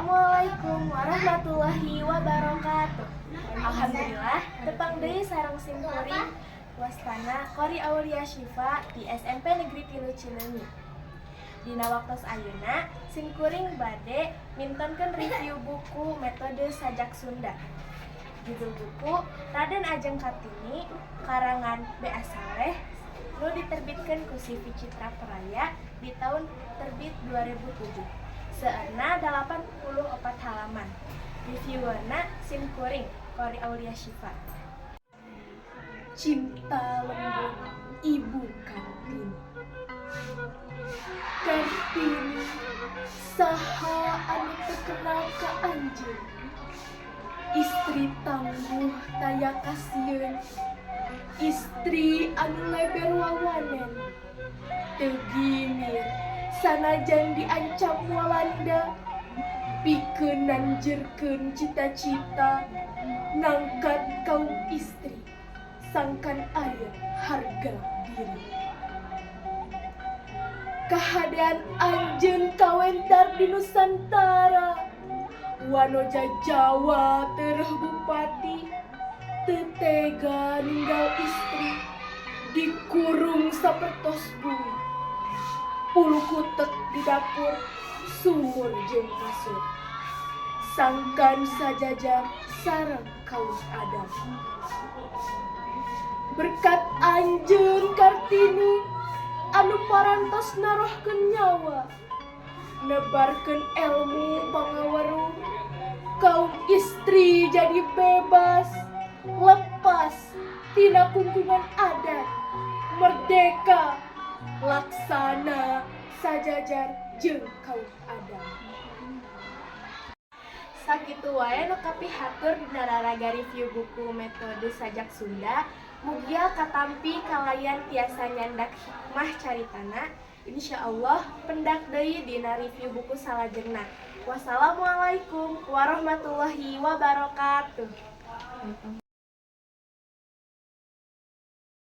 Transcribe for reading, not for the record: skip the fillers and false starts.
Wassalamualaikum warahmatullahi wabarakatuh. Alhamdulillah, tepang deui sareng simkuring wastana Qori Aulia Syifa di SMP Negeri 3 Cileunyi. Dina waktos ayeuna, simkuring bade mintonkeun review buku Metode Sajak Sunda. Judul buku Raden Ajeng Kartini karangan B.A. Saleh nu diterbitkeun ku Sivi Citra Peraya di tahun terbit 2007. Seueurna 84 halaman. Reviewerna simkuring Qori Aulia Syifa. Cinta lembut Ibu Kartini. Kartini saha anu teu kenal ka anjeun. Istri tangguh taya kasieun. Istri anu leber wawanen. Teu ginir sanajan diancam walanda. Pikeun nanjeurkeun cita-cita. Nangkat kaum istri sangkan aya harga diri. Kahadean anjeun kawentar di Nusantara. Wanoja Jawa tereh bupati teu tega ninggal istri dikurung sapertos bumi. Puluh kutek di dapur sumur jeung kasur. Sangkan sajajar sareng kaum Adam. Berkat anjeun Kartini anu parantos narohkeun nyawa, nebarkeun elmu pangaweruh, kaum istri jadi bebas, lepas tina kungkungan adat, merdeka, laksana sajajar jeung kaum Adam. Sakitu wae nu kapihatur dina raraga review buku Metode Sajak Sunda. Mugia katampi kalayan tiasa nyandak hikmah caritana. Insyaallah pendak deui dina review buku salajengna. Wassalamualaikum warahmatullahi wabarakatuh.